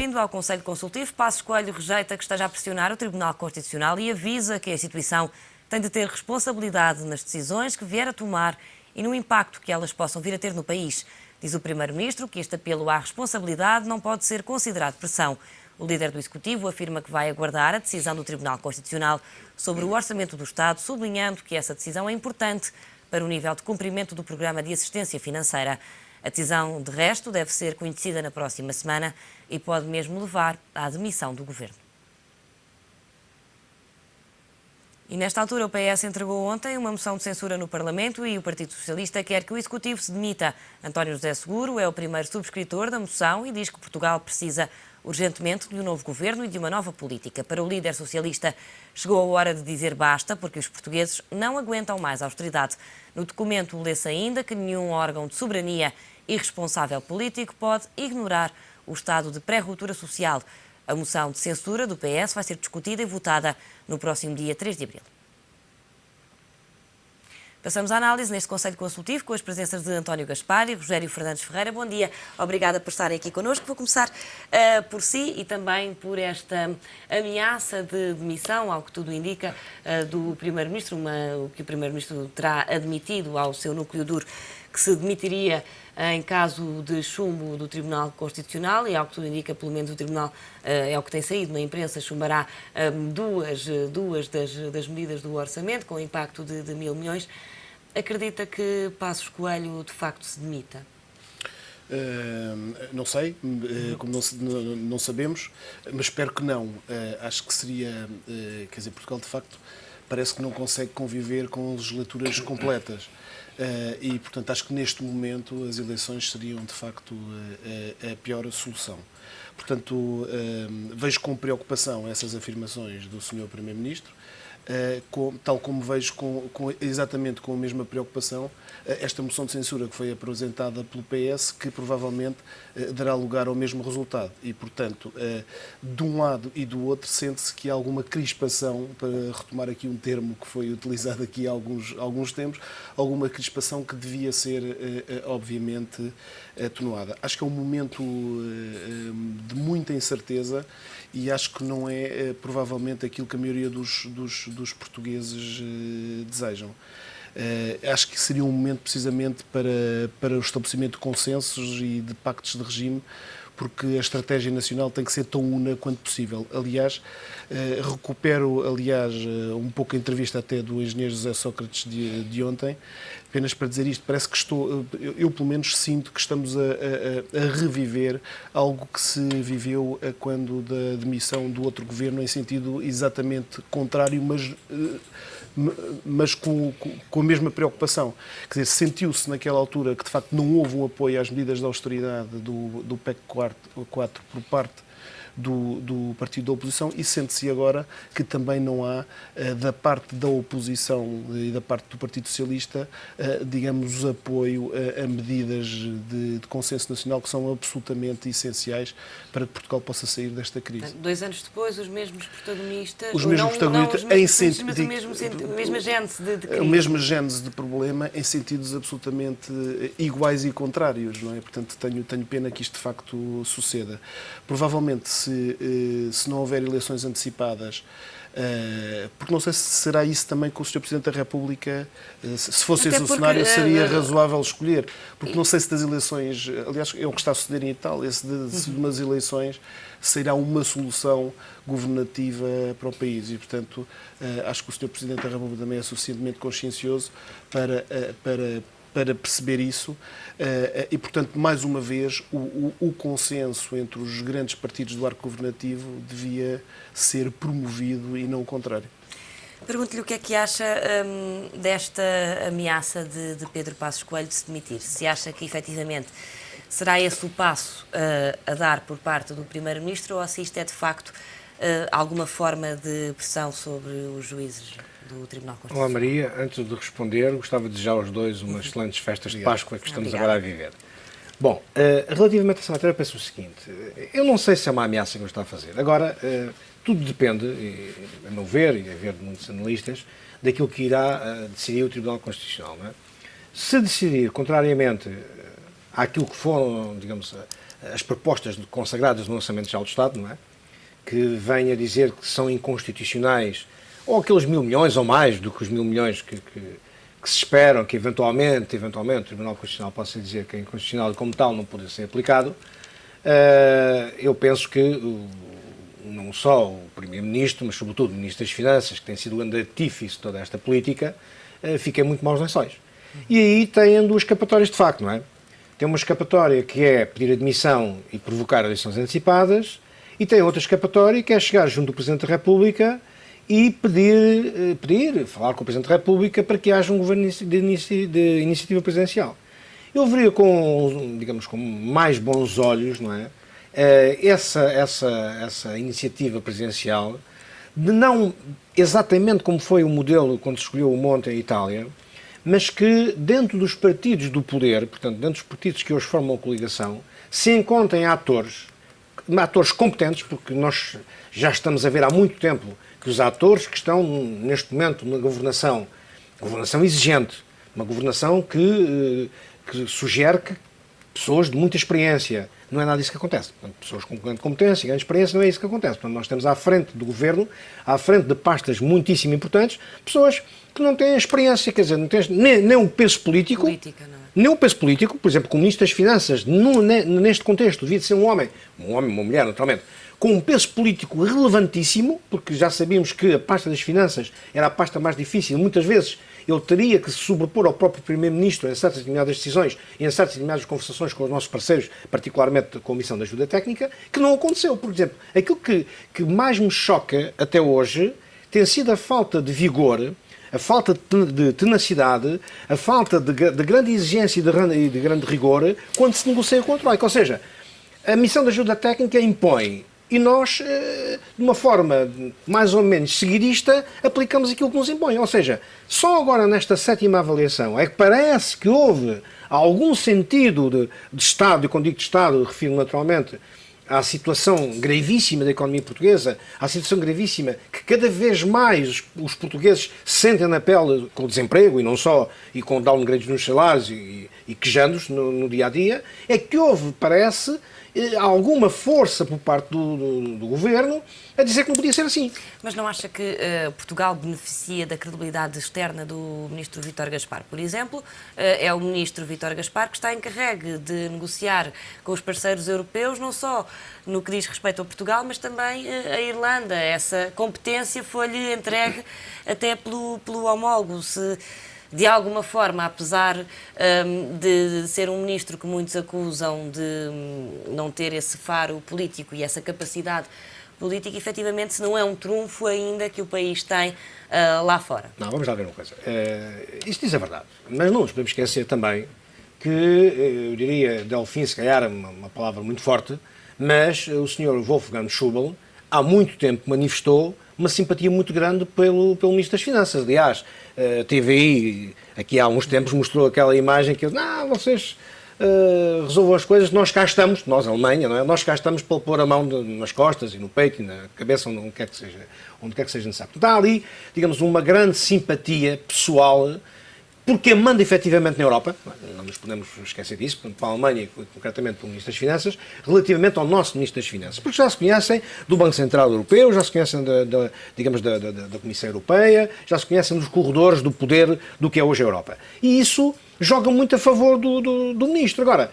bem-vindo ao Conselho Consultivo. Passos Coelho rejeita que esteja a pressionar o Tribunal Constitucional e avisa que a instituição tem de ter responsabilidade nas decisões que vier a tomar e no impacto que elas possam vir a ter no país. Diz o Primeiro-Ministro que este apelo à responsabilidade não pode ser considerado pressão. O líder do Executivo afirma que vai aguardar a decisão do Tribunal Constitucional sobre o Orçamento do Estado, sublinhando que essa decisão é importante para o nível de cumprimento do Programa de Assistência Financeira. A decisão, de resto, deve ser conhecida na próxima semana e pode mesmo levar à demissão do Governo. E nesta altura o PS entregou ontem uma moção de censura no Parlamento e o Partido Socialista quer que o Executivo se demita. António José Seguro é o primeiro subscritor da moção e diz que Portugal precisa urgentemente de um novo governo e de uma nova política. Para o líder socialista, chegou a hora de dizer basta, porque os portugueses não aguentam mais a austeridade. No documento lê-se ainda que nenhum órgão de soberania e responsável político pode ignorar o estado de pré-ruptura social. A moção de censura do PS vai ser discutida e votada no próximo dia 3 de abril. Passamos à análise neste Conselho Consultivo com as presenças de António Gaspar e Rogério Fernandes Ferreira. Bom dia, obrigada por estarem aqui connosco. Vou começar por si e também por esta ameaça de demissão, ao que tudo indica, do Primeiro-Ministro, o que o Primeiro-Ministro terá admitido ao seu núcleo duro, que se demitiria em caso de chumbo do Tribunal Constitucional e, ao que tudo indica, pelo menos o Tribunal, é o que tem saído na imprensa, chumbará duas das medidas do orçamento, com impacto de 1.000 milhões. Acredita que Passos Coelho, de facto, se demita? Não sei, como não sabemos, mas espero que não. Acho que seria, quer dizer, Portugal, de facto, parece que não consegue conviver com legislaturas completas. E, portanto, acho que neste momento as eleições seriam, de facto, a pior solução. Portanto, vejo com preocupação essas afirmações do Sr. Primeiro-Ministro, tal como vejo exatamente com a mesma preocupação esta moção de censura que foi apresentada pelo PS, que provavelmente dará lugar ao mesmo resultado. E, portanto, de um lado e do outro, sente-se que há alguma crispação, para retomar aqui um termo que foi utilizado aqui há alguns tempos, alguma crispação que devia ser, obviamente, atenuada. Acho que é um momento de muita incerteza e acho que não é provavelmente aquilo que a maioria dos portugueses desejam. Acho que seria um momento precisamente para o estabelecimento de consensos e de pactos de regime, porque a estratégia nacional tem que ser tão una quanto possível. Aliás, recupero um pouco a entrevista até do engenheiro José Sócrates de ontem, apenas para dizer isto, parece que eu pelo menos sinto que estamos a reviver algo que se viveu quando da demissão do outro governo, em sentido exatamente contrário, mas com a mesma preocupação. Quer dizer, sentiu-se naquela altura que de facto não houve um apoio às medidas de austeridade do PEC 4 por parte do partido da oposição e sente-se agora que também não há, da parte da oposição e da parte do Partido Socialista, digamos, apoio a medidas de consenso nacional que são absolutamente essenciais para que Portugal possa sair desta crise. 2 anos depois, os mesmos protagonistas... Os mesmos protagonistas, mas a mesma gênese de crise. A mesma gênese de problema em sentidos absolutamente iguais e contrários, não é? Portanto, tenho pena que isto de facto suceda. Provavelmente, se não houver eleições antecipadas, porque não sei se será isso também que o Sr. Presidente da República, se fosse esse o cenário, seria razoável escolher. Porque não sei se das eleições, aliás, é o que está a suceder em Itália, se de umas eleições sairá uma solução governativa para o país. E, portanto, acho que o Sr. Presidente da República também é suficientemente consciencioso para perceber isso e, portanto, mais uma vez, o consenso entre os grandes partidos do arco governativo devia ser promovido e não o contrário. Pergunto-lhe o que é que acha desta ameaça de Pedro Passos Coelho de se demitir. Se acha que, efetivamente, será esse o passo a dar por parte do Primeiro-Ministro ou se isto é, de facto, alguma forma de pressão sobre os juízes do Tribunal Constitucional? Olá, Maria. Antes de responder, gostava de desejar aos dois umas excelentes festas de Páscoa que estamos agora a viver. Bom, relativamente a essa matéria, eu penso o seguinte. Eu não sei se é uma ameaça que eu estou a fazer. Agora, tudo depende, a meu ver, e a ver de muitos analistas, daquilo que irá decidir o Tribunal Constitucional. Não é? Se decidir contrariamente àquilo que foram, digamos, as propostas consagradas no Orçamento Geral do Estado, não é? Que vem a dizer que são inconstitucionais, ou aqueles 1.000 milhões ou mais do que os 1.000 milhões que se esperam que eventualmente o Tribunal Constitucional possa dizer que é inconstitucional e como tal não pode ser aplicado. Eu penso que não só o Primeiro-Ministro, mas sobretudo o Ministro das Finanças, que tem sido o grande artífice de toda esta política, fica em muito maus lençóis. E aí têm duas escapatórias de facto, não é? Tem uma escapatória que é pedir admissão e provocar eleições antecipadas, e tem outra escapatória que é chegar junto do Presidente da República e falar com o Presidente da República para que haja um governo de iniciativa presidencial. Eu veria com mais bons olhos, não é? Essa iniciativa presidencial, de não exatamente como foi o modelo quando se escolheu o Monte em Itália, mas que dentro dos partidos do poder, portanto, dentro dos partidos que hoje formam a coligação, se encontrem atores competentes, porque nós já estamos a ver há muito tempo que os atores que estão neste momento na governação exigente, uma governação que sugere que pessoas de muita experiência, não é nada disso que acontece. Portanto, pessoas com grande competência e grande experiência, não é isso que acontece. Portanto, nós temos à frente do governo, à frente de pastas muitíssimo importantes, pessoas que não têm experiência, quer dizer, não têm nem o peso político, nem o peso político, por exemplo, com o Ministro das Finanças, neste contexto, devia de ser um homem, uma mulher, naturalmente, com um peso político relevantíssimo, porque já sabíamos que a pasta das finanças era a pasta mais difícil, muitas vezes ele teria que se sobrepor ao próprio Primeiro-Ministro em certas determinadas decisões e em certas determinadas conversações com os nossos parceiros, particularmente a Comissão de Ajuda Técnica, que não aconteceu. Por exemplo, aquilo que mais me choca até hoje tem sido a falta de vigor, a falta de tenacidade, a falta de grande exigência e de grande rigor quando se negocia com a Troika. Ou seja, a missão de ajuda técnica impõe e nós, de uma forma mais ou menos seguidista, aplicamos aquilo que nos impõe. Ou seja, só agora nesta 7ª avaliação é que parece que houve algum sentido de Estado, e quando digo de Estado, refiro naturalmente à situação gravíssima da economia portuguesa, à situação gravíssima que cada vez mais os portugueses sentem na pele com o desemprego, e não só, e com downgrades nos salários e quejando-se no dia-a-dia, é que houve, parece, alguma força por parte do governo a dizer que não podia ser assim. Mas não acha que Portugal beneficia da credibilidade externa do ministro Vítor Gaspar? Por exemplo, é o ministro Vítor Gaspar que está encarregue de negociar com os parceiros europeus, não só no que diz respeito a Portugal, mas também a Irlanda. Essa competência foi-lhe entregue até pelo homólogo. Se de alguma forma, apesar de ser um ministro que muitos acusam de não ter esse faro político e essa capacidade política, efetivamente, se não é um trunfo ainda que o país tem lá fora. Não, vamos lá ver uma coisa. Isto diz a verdade, mas não nos podemos esquecer também que, eu diria, Delfim, se calhar uma palavra muito forte, mas o Sr. Wolfgang Schäuble há muito tempo manifestou uma simpatia muito grande pelo Ministro das Finanças. Aliás, a TVI, aqui há uns tempos, mostrou aquela imagem que vocês resolvam as coisas, nós cá estamos, nós, a Alemanha, não é? Nós cá estamos para pôr a mão nas costas e no peito e na cabeça, onde quer que seja necessário. Portanto, há ali, digamos, uma grande simpatia pessoal por quem manda efetivamente na Europa, não nos podemos esquecer disso, para a Alemanha e concretamente para o Ministro das Finanças, relativamente ao nosso Ministro das Finanças, porque já se conhecem do Banco Central Europeu, já se conhecem da Comissão Europeia, já se conhecem dos corredores do poder do que é hoje a Europa. E isso joga muito a favor do Ministro. Agora,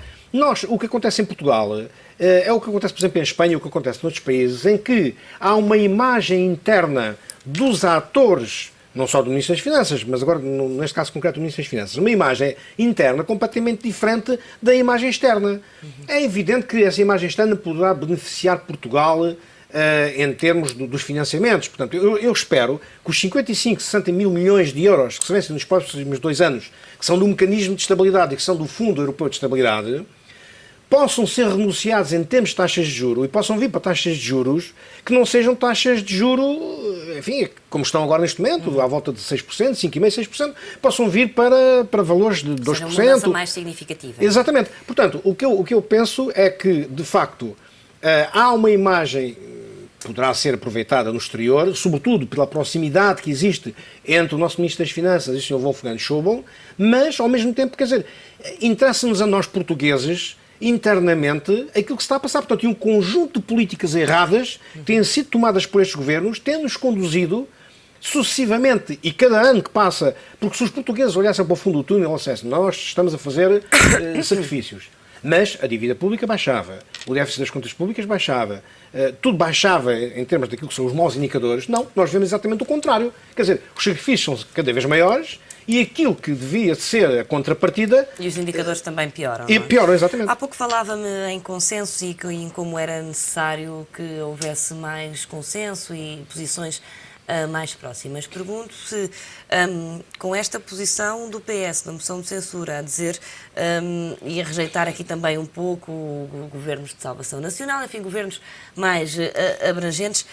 o que acontece em Portugal é o que acontece, por exemplo, em Espanha, o que acontece noutros países, em que há uma imagem interna dos atores, não só do Ministro das Finanças, mas agora, neste caso concreto, do Ministro das Finanças, uma imagem interna completamente diferente da imagem externa. É evidente que essa imagem externa poderá beneficiar Portugal em termos dos financiamentos. Portanto, eu espero que os 55, 60 mil milhões de euros que se vencem nos próximos 2 anos, que são do mecanismo de estabilidade e que são do Fundo Europeu de Estabilidade, possam ser renegociados em termos de taxas de juros e possam vir para taxas de juros que não sejam taxas de juros, enfim, como estão agora neste momento, à volta de 6%, 5,5%, 6%, possam vir para valores de 2%. Seja uma mudança mais significativa. Exatamente. Portanto, o que eu penso é que, de facto, há uma imagem que poderá ser aproveitada no exterior, sobretudo pela proximidade que existe entre o nosso Ministro das Finanças e o Sr. Wolfgang Schäuble, mas, ao mesmo tempo, quer dizer, interessa-nos a nós portugueses internamente aquilo que se está a passar. Portanto, um conjunto de políticas erradas que têm sido tomadas por estes governos, têm-nos conduzido sucessivamente, e cada ano que passa, porque se os portugueses olhassem para o fundo do túnel e dissessem, nós estamos a fazer sacrifícios, mas a dívida pública baixava, o déficit das contas públicas baixava, tudo baixava em termos daquilo que são os maus indicadores. Não, nós vemos exatamente o contrário. Quer dizer, os sacrifícios são cada vez maiores e aquilo que devia ser a contrapartida... E os indicadores também pioram, E não é? pioram, exatamente. Há pouco falava-me em consenso e em como era necessário que houvesse mais consenso e posições mais próximas. Pergunto se, com esta posição do PS, da moção de censura, a dizer e a rejeitar aqui também um pouco governos de salvação nacional, enfim, governos mais abrangentes,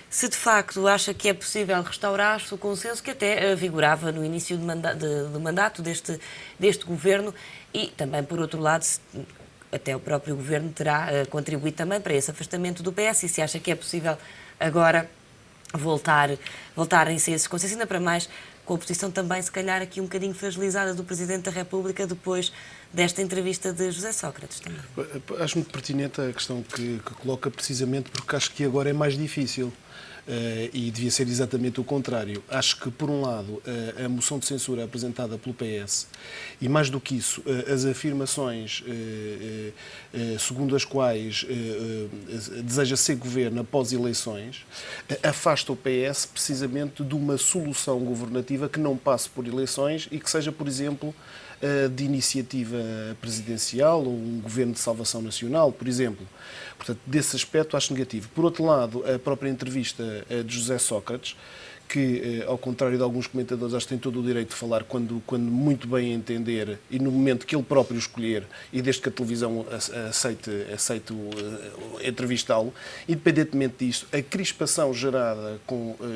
se de facto acha que é possível restaurar-se o consenso que até vigorava no início do mandato deste governo e também, por outro lado, até o próprio governo terá contribuído também para esse afastamento do PS, e se acha que é possível agora voltarem-se a esses consensos, ainda para mais com a posição também, se calhar, aqui um bocadinho fragilizada do Presidente da República depois desta entrevista de José Sócrates também. Acho muito pertinente a questão que coloca, precisamente porque acho que agora é mais difícil. E devia ser exatamente o contrário. Acho que, por um lado, a moção de censura apresentada pelo PS e, mais do que isso, as afirmações segundo as quais deseja ser governo após eleições, afasta o PS precisamente de uma solução governativa que não passe por eleições e que seja, por exemplo, de iniciativa presidencial ou um governo de salvação nacional, por exemplo. Portanto, desse aspecto acho negativo. Por outro lado, a própria entrevista de José Sócrates, que, ao contrário de alguns comentadores, acho que tem todo o direito de falar quando muito bem entender e no momento que ele próprio escolher, e desde que a televisão aceite entrevistá-lo, independentemente disso, a crispação gerada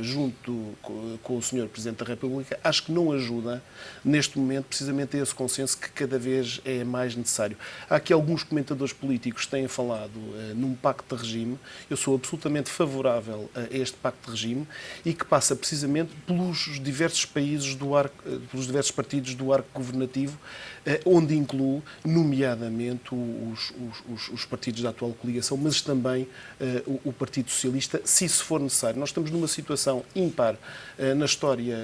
junto com o Sr. Presidente da República, acho que não ajuda, neste momento, precisamente a esse consenso que cada vez é mais necessário. Há aqui alguns comentadores políticos que têm falado num pacto de regime. Eu sou absolutamente favorável a este pacto de regime e que passa precisamente pelos diversos países pelos diversos partidos do arco governativo, onde inclui, nomeadamente, os partidos da atual coligação, mas também o Partido Socialista, se isso for necessário. Nós estamos numa situação ímpar na história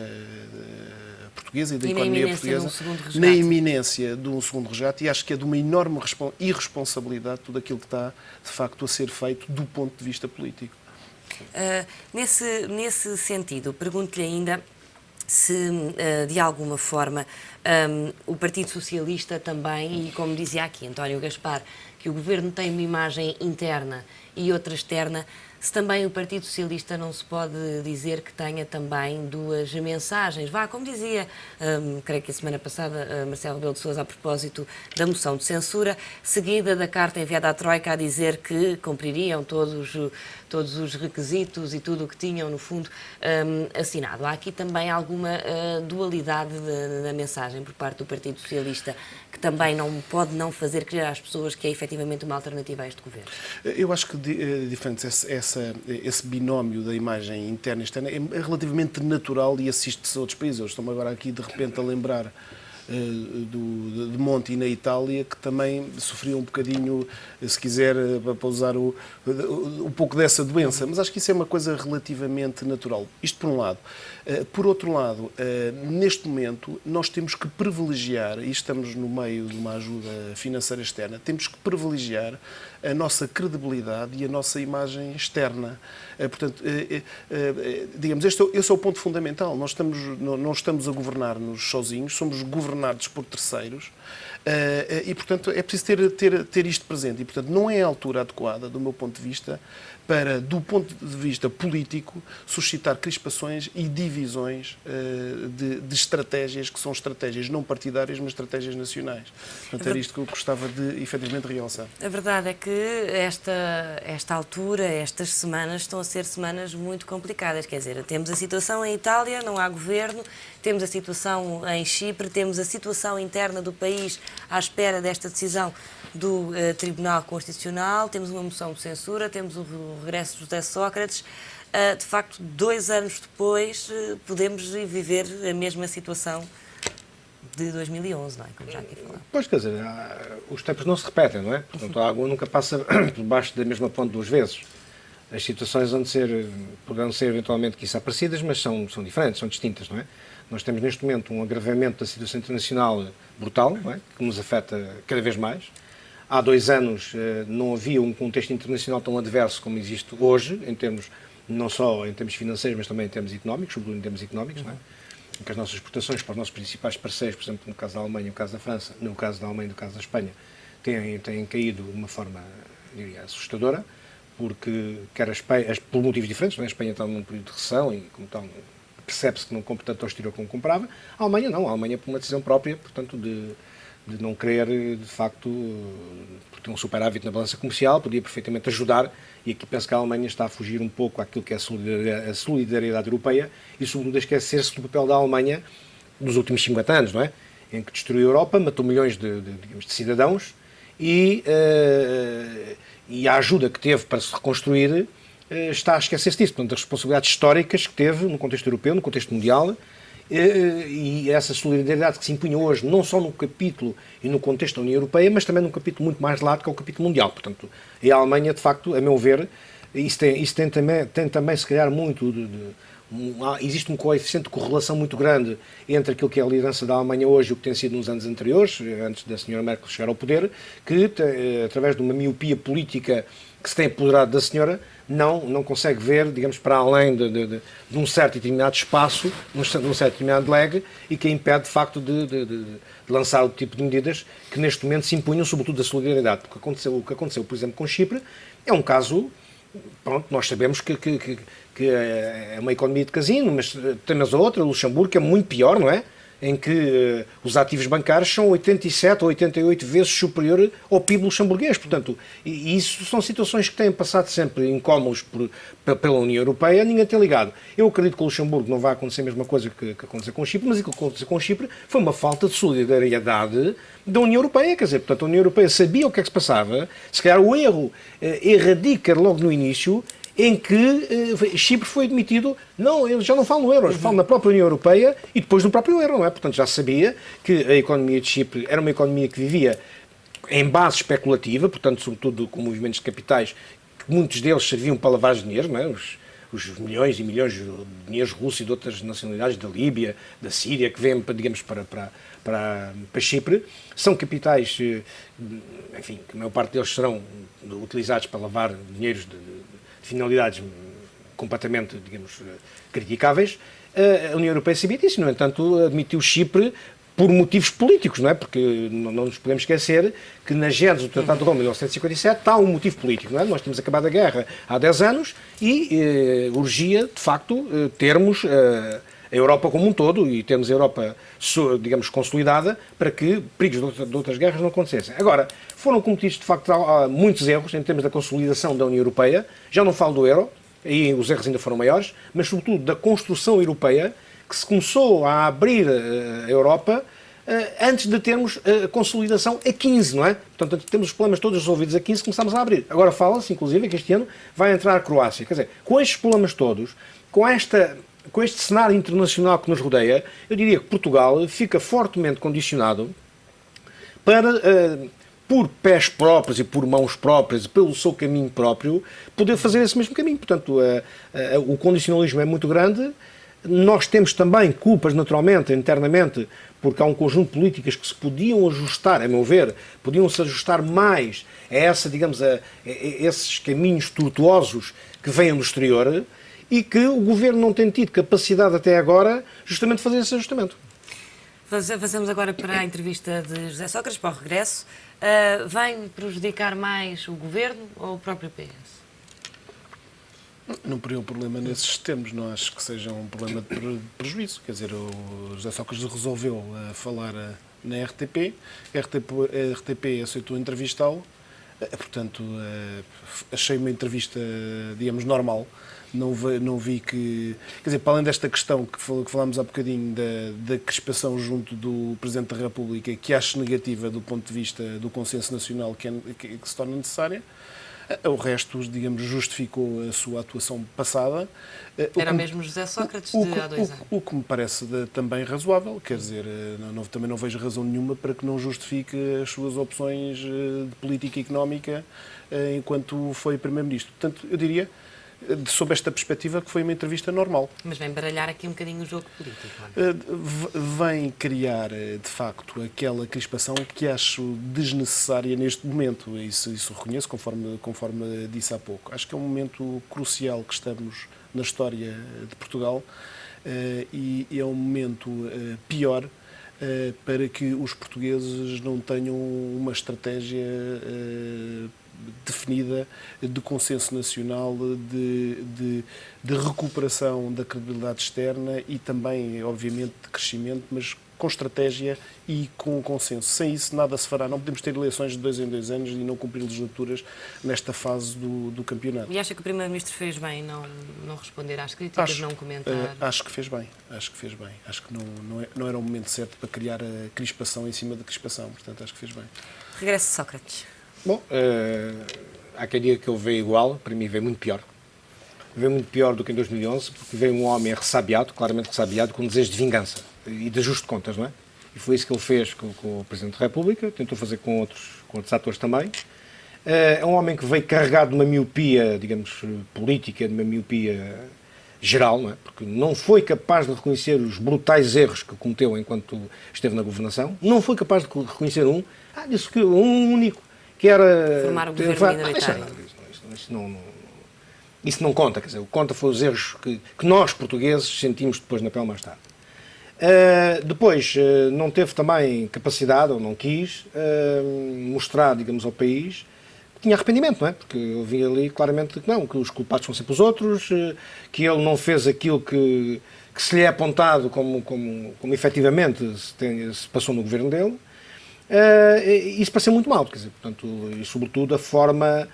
portuguesa e da economia portuguesa, na iminência de um segundo resgate, e acho que é de uma enorme irresponsabilidade tudo aquilo que está, de facto, a ser feito do ponto de vista político. Nesse sentido, pergunto-lhe ainda se, de alguma forma, o Partido Socialista também, e como dizia aqui António Gaspar, que o Governo tem uma imagem interna e outra externa, se também o Partido Socialista não se pode dizer que tenha também duas mensagens. Como dizia, creio que a semana passada, Marcelo Rebelo de Sousa, a propósito da moção de censura, seguida da carta enviada à Troika a dizer que cumpririam todos os requisitos e tudo o que tinham, no fundo, assinado. Há aqui também alguma dualidade na mensagem por parte do Partido Socialista, que também não pode não fazer crer às pessoas que é efetivamente uma alternativa a este governo. Eu acho que, diferente, esse binómio da imagem interna e externa é relativamente natural e assiste-se a outros países. Eu estou-me agora aqui, de repente, a lembrar de Monti na Itália, que também sofria um bocadinho, se quiser, para usar um pouco dessa doença, mas acho que isso é uma coisa relativamente natural. Isto por um lado. Por outro lado, neste momento, nós temos que privilegiar, e estamos no meio de uma ajuda financeira externa, temos que privilegiar a nossa credibilidade e a nossa imagem externa. Portanto, digamos, esse é o ponto fundamental. Nós não estamos a governar-nos sozinhos, somos governados por terceiros. E, portanto, é preciso ter isto presente. E, portanto, não é a altura adequada, do meu ponto de vista, para, do ponto de vista político, suscitar crispações e divisões de estratégias que são estratégias não partidárias, mas estratégias nacionais. Portanto, era isto que eu gostava de, efetivamente, realçar. A verdade é que esta altura, estas semanas, estão a ser semanas muito complicadas. Quer dizer, temos a situação em Itália, não há governo, temos a situação em Chipre, temos a situação interna do país à espera desta decisão do Tribunal Constitucional, temos uma moção de censura, temos o regresso de José Sócrates. De facto, 2 anos depois, podemos viver a mesma situação de 2011, não é? Como já aqui falamos. Pois, quer dizer, os tempos não se repetem, não é? Portanto, a água nunca passa por baixo da mesma ponte duas vezes. As situações poderão ser eventualmente quiçá parecidas, mas são diferentes, são distintas, não é? Nós temos neste momento um agravamento da situação internacional brutal, não é? Que nos afeta cada vez mais. Há 2 anos não havia um contexto internacional tão adverso como existe hoje, em termos, não só em termos financeiros, mas também em termos económicos, sobretudo em termos económicos, não é? Em que as nossas exportações para os nossos principais parceiros, por exemplo, no caso da Alemanha, no caso da França, no caso da Alemanha e no caso da Espanha, têm caído de uma forma, diria, assustadora, porque, por motivos diferentes, não é? A Espanha está num período de recessão e, como tal, percebe-se que não compra tanto ao exterior como comprava. A Alemanha não, a Alemanha por uma decisão própria, portanto, de não querer, de facto, porque tem um superávit na balança comercial, podia perfeitamente ajudar, e aqui penso que a Alemanha está a fugir um pouco àquilo que é a solidariedade europeia e, sobretudo, a esquecer-se do papel da Alemanha nos últimos 50 anos, não é? Em que destruiu a Europa, matou milhões digamos, de cidadãos e a ajuda que teve para se reconstruir está a esquecer-se disso. Portanto, as responsabilidades históricas que teve no contexto europeu, no contexto mundial, e essa solidariedade que se impunha hoje, não só no capítulo e no contexto da União Europeia, mas também num capítulo muito mais largo, que é o capítulo mundial. Portanto, a Alemanha, de facto, a meu ver, isso tem também, se calhar, muito existe um coeficiente de correlação muito grande entre aquilo que é a liderança da Alemanha hoje e o que tem sido nos anos anteriores, antes da senhora Merkel chegar ao poder, que, através de uma miopia política que se tem apoderado da senhora, não consegue ver, digamos, para além de um certo e determinado espaço, de um certo e determinado lag, e que a impede, de facto, de lançar o tipo de medidas que neste momento se impunham, sobretudo da solidariedade. Porque o que aconteceu, por exemplo, com Chipre, é um caso, pronto, nós sabemos que é uma economia de casino, mas temos a outra, Luxemburgo, que é muito pior, não é? Em que os ativos bancários são 87 ou 88 vezes superior ao PIB luxemburguês. Portanto, e isso são situações que têm passado sempre incómodos pela União Europeia, ninguém tem ligado. Eu acredito que o Luxemburgo não vai acontecer a mesma coisa que aconteceu com Chipre, mas o que aconteceu com Chipre foi uma falta de solidariedade da União Europeia. Quer dizer, portanto, a União Europeia sabia o que é que se passava, se calhar o erro erradica logo no início, em que Chipre foi admitido, não, eles já não falam no euro, eles falam na própria União Europeia e depois no próprio euro, não é? Portanto, já sabia que a economia de Chipre era uma economia que vivia em base especulativa, portanto, sobretudo com movimentos de capitais, que muitos deles serviam para lavar dinheiro, não é? Os milhões e milhões de dinheiros russos e de outras nacionalidades, da Líbia, da Síria, que vêm, digamos, para Chipre, são capitais, enfim, que a maior parte deles serão utilizados para lavar dinheiros de finalidades completamente, digamos, criticáveis. A União Europeia sabia disso, no entanto, admitiu Chipre por motivos políticos, não é? Porque não nos podemos esquecer que na gênese do Tratado de Roma de 1957 está um motivo político, não é? Nós temos acabado a guerra há 10 anos e urgia, de facto, termos a Europa como um todo e termos a Europa, digamos, consolidada para que perigos de outras guerras não acontecessem. Agora, foram cometidos, de facto, muitos erros em termos da consolidação da União Europeia. Já não falo do euro, aí os erros ainda foram maiores, mas, sobretudo, da construção europeia, que se começou a abrir a Europa antes de termos a consolidação a 15, não é? Portanto, antes de termos os problemas todos resolvidos a 15, começámos a abrir. Agora fala-se, inclusive, que este ano vai entrar a Croácia. Quer dizer, com estes problemas todos, com este cenário internacional que nos rodeia, eu diria que Portugal fica fortemente condicionado para, por pés próprios e por mãos próprias, pelo seu caminho próprio, poder fazer esse mesmo caminho. Portanto, o condicionalismo é muito grande. Nós temos também culpas, naturalmente, internamente, porque há um conjunto de políticas que se podiam ajustar, a meu ver, podiam-se ajustar mais a essa, digamos, a esses caminhos tortuosos que vêm do exterior, e que o Governo não tem tido capacidade até agora justamente de fazer esse ajustamento. Passamos agora para a entrevista de José Sócrates, para o regresso. Vem prejudicar mais o Governo ou o próprio PS? Não teria um problema nesses termos, não acho que seja um problema de prejuízo. Quer dizer, o José Sócrates resolveu falar na RTP, a RTP aceitou entrevistá-lo, portanto, achei uma entrevista, digamos, normal. Não vi que... Quer dizer, para além desta questão que falámos há bocadinho da crispação junto do Presidente da República, que acho negativa do ponto de vista do consenso nacional que se torna necessária, O resto, digamos, justificou a sua atuação passada. Era mesmo José Sócrates de há 2 anos. O que me parece também razoável, quer dizer, também não vejo razão nenhuma para que não justifique as suas opções de política económica enquanto foi Primeiro-Ministro. Portanto, eu diria, sob esta perspectiva, que foi uma entrevista normal. Mas vem baralhar aqui um bocadinho o jogo político. Vem criar, de facto, aquela crispação que acho desnecessária neste momento. Isso reconheço, conforme disse há pouco. Acho que é um momento crucial que estamos na história de Portugal e é um momento pior para que os portugueses não tenham uma estratégia definida de consenso nacional, de recuperação da credibilidade externa e também, obviamente, de crescimento, mas com estratégia e com consenso. Sem isso, nada se fará. Não podemos ter eleições de 2 em 2 anos e não cumprir legislaturas nesta fase do campeonato. E acha que o Primeiro-Ministro fez bem não responder às críticas, não comentar? Acho que fez bem. Acho que não era o momento certo para criar a crispação em cima da crispação. Portanto, acho que fez bem. Regresso a Sócrates. Bom, há quem diga que ele veio igual, para mim veio muito pior. Veio muito pior do que em 2011, porque veio um homem ressabiado, claramente ressabiado, com um desejo de vingança e de ajuste de contas, não é? E foi isso que ele fez com o Presidente da República, tentou fazer com outros atores também. É um homem que veio carregado de uma miopia, digamos, política, de uma miopia geral, não é? Porque não foi capaz de reconhecer os brutais erros que cometeu enquanto esteve na governação, não foi capaz de reconhecer disse que um único, que era... Formar o governo minoritário. Isso não conta, quer dizer, o que conta foi os erros que nós, portugueses, sentimos depois na pele mais tarde. Depois, não teve também capacidade, ou não quis, mostrar, digamos, ao país que tinha arrependimento, não é? Porque eu vi ali claramente que não, que os culpados são sempre os outros, que ele não fez aquilo que se lhe é apontado como efetivamente se passou no governo dele. Isso pareceu muito mal, quer dizer, portanto, e sobretudo a forma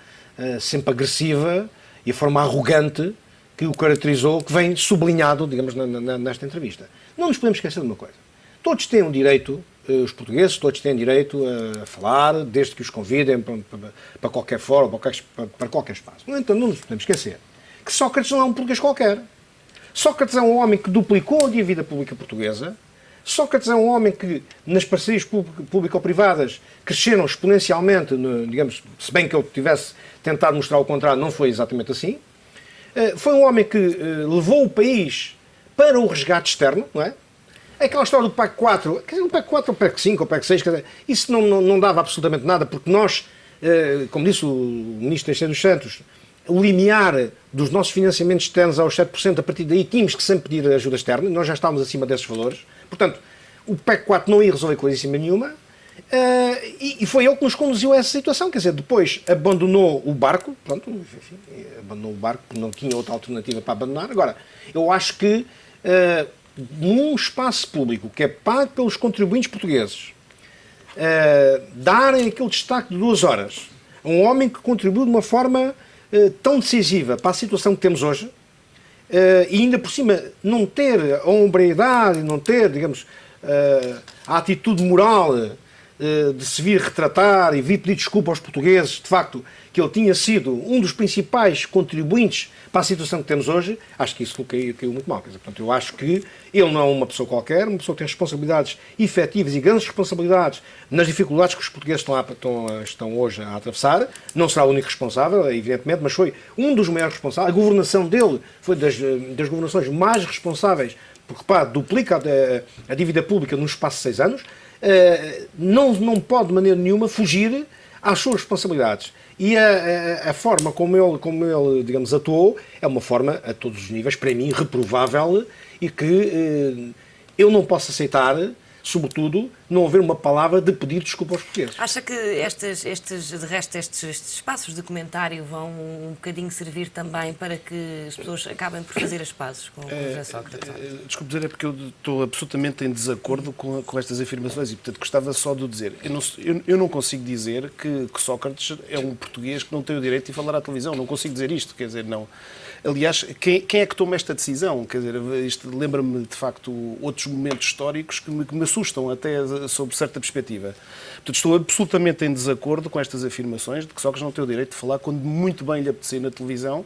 sempre agressiva e a forma arrogante que o caracterizou, que vem sublinhado, digamos, nesta entrevista. Não nos podemos esquecer de uma coisa. Todos têm um direito, os portugueses, todos têm direito a falar, desde que os convidem para qualquer fórum, para qualquer espaço. No entanto, não nos podemos esquecer que Sócrates não é um português qualquer. Sócrates é um homem que duplicou a vida pública portuguesa. Sócrates é um homem que, nas parcerias público-privadas, cresceram exponencialmente, digamos, se bem que eu tivesse tentado mostrar o contrário, não foi exatamente assim. Foi um homem que levou o país para o resgate externo, não é? Aquela história do PAC 4, quer dizer, o PAC 4 ou o PAC 5 ou o PAC 6, quer dizer, isso não dava absolutamente nada, porque nós, como disse o Ministro Teixeira dos Santos, o limiar dos nossos financiamentos externos aos 7%, a partir daí tínhamos que sempre pedir ajuda externa, nós já estávamos acima desses valores. Portanto, o PAC 4 não ia resolver coisíssima nenhuma e foi ele que nos conduziu a essa situação. Quer dizer, depois abandonou o barco, pronto, enfim, abandonou o barco porque não tinha outra alternativa para abandonar. Agora, eu acho que num espaço público que é pago pelos contribuintes portugueses, darem aquele destaque de 2 horas a um homem que contribuiu de uma forma tão decisiva para a situação que temos hoje, e ainda por cima não ter a hombridade, não ter, digamos, a atitude moral de se vir retratar e vir pedir desculpa aos portugueses, de facto, que ele tinha sido um dos principais contribuintes para a situação que temos hoje, acho que isso caiu muito mal. Quer dizer, portanto, eu acho que ele não é uma pessoa qualquer, uma pessoa que tem responsabilidades efetivas e grandes responsabilidades nas dificuldades que os portugueses estão hoje a atravessar. Não será o único responsável, evidentemente, mas foi um dos maiores responsáveis. A governação dele foi das governações mais responsáveis, porque, repare, duplica a dívida pública num espaço de 6 anos. Não pode de maneira nenhuma fugir às suas responsabilidades. E a forma como ele, digamos, atuou é uma forma, a todos os níveis, para mim, reprovável e que eu não posso aceitar, sobretudo, não haver uma palavra de pedir desculpa aos portugueses. Acha que estes espaços de comentário vão um bocadinho servir também para que as pessoas acabem por fazer as pazes com José Sócrates? Desculpe dizer, é porque eu estou absolutamente em desacordo com estas afirmações e, portanto, gostava só de dizer. Eu não consigo dizer que Sócrates é um português que não tem o direito de falar à televisão. Não consigo dizer isto, quer dizer, não. Aliás, quem é que toma esta decisão? Quer dizer, isto lembra-me, de facto, outros momentos históricos que me assustam até sob certa perspectiva. Portanto, estou absolutamente em desacordo com estas afirmações de que Sócrates não tem o direito de falar quando muito bem lhe apetecer na televisão,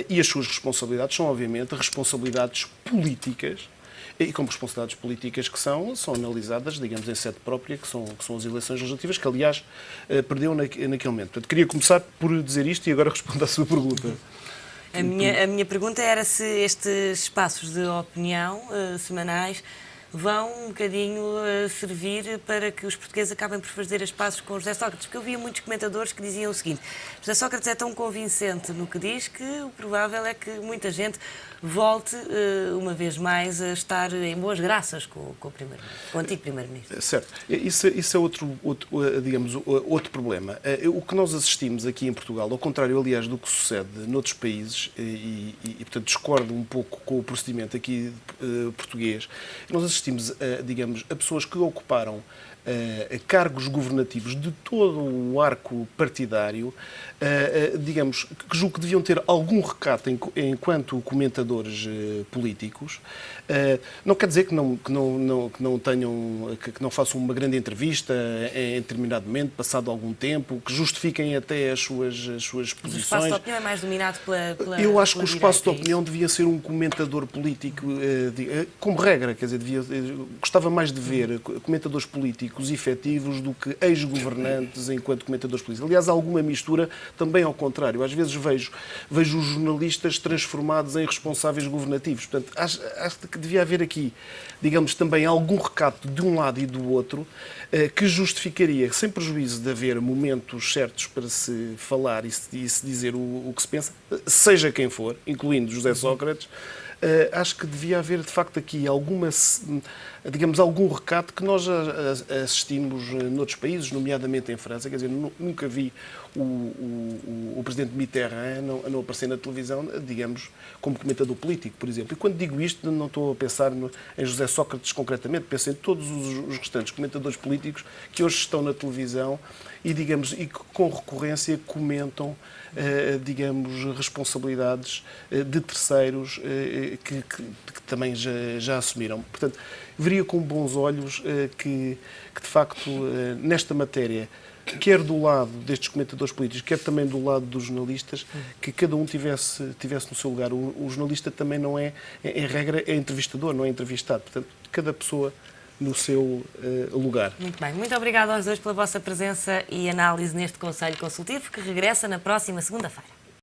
e as suas responsabilidades são, obviamente, responsabilidades políticas, e como responsabilidades políticas que são analisadas, digamos, em sede própria, que são as eleições legislativas, que, aliás, perdeu naquele momento. Portanto, queria começar por dizer isto e agora respondo à sua pergunta. A minha pergunta era se estes espaços de opinião semanais vão um bocadinho servir para que os portugueses acabem por fazer as pazes com José Sócrates, porque eu via muitos comentadores que diziam o seguinte: José Sócrates é tão convincente no que diz que o provável é que muita gente volte uma vez mais a estar em boas graças com o antigo Primeiro-Ministro. Certo. Isso é outro problema. O que nós assistimos aqui em Portugal, ao contrário, aliás, do que sucede noutros países, portanto, discordo um pouco com o procedimento aqui português, nós assistimos, a pessoas que ocuparam cargos governativos de todo o arco partidário, que julgo que deviam ter algum recato enquanto comentadores políticos. Não quer dizer que não façam uma grande entrevista em determinado momento, passado algum tempo, que justifiquem até as suas posições. Mas o espaço de opinião é mais dominado pela Eu acho que o espaço de opinião devia ser um comentador político, como regra, quer dizer, gostava mais de ver comentadores políticos efetivos do que ex-governantes enquanto comentadores políticos. Aliás, há alguma mistura também ao contrário. Às vezes vejo os jornalistas transformados em responsáveis governativos. Portanto, acho que devia haver aqui, digamos, também algum recato de um lado e do outro que justificaria, sem prejuízo de haver momentos certos para se falar e se dizer o que se pensa, seja quem for, incluindo José Sócrates. Acho que devia haver, de facto, aqui algum recato que nós assistimos noutros países, nomeadamente em França. Quer dizer, nunca vi o presidente Mitterrand a não aparecer na televisão, digamos, como comentador político, por exemplo. E quando digo isto, não estou a pensar em José Sócrates concretamente, penso em todos os restantes comentadores políticos que hoje estão na televisão e que com recorrência comentam, digamos, responsabilidades de terceiros que também já assumiram. Portanto, veria com bons olhos que de facto, nesta matéria, quer do lado destes comentadores políticos, quer também do lado dos jornalistas, que cada um tivesse no seu lugar. O jornalista também não é, em regra, é entrevistador, não é entrevistado. Portanto, cada pessoa no seu lugar. Muito bem. Muito obrigada aos dois pela vossa presença e análise neste Conselho Consultivo, que regressa na próxima segunda-feira.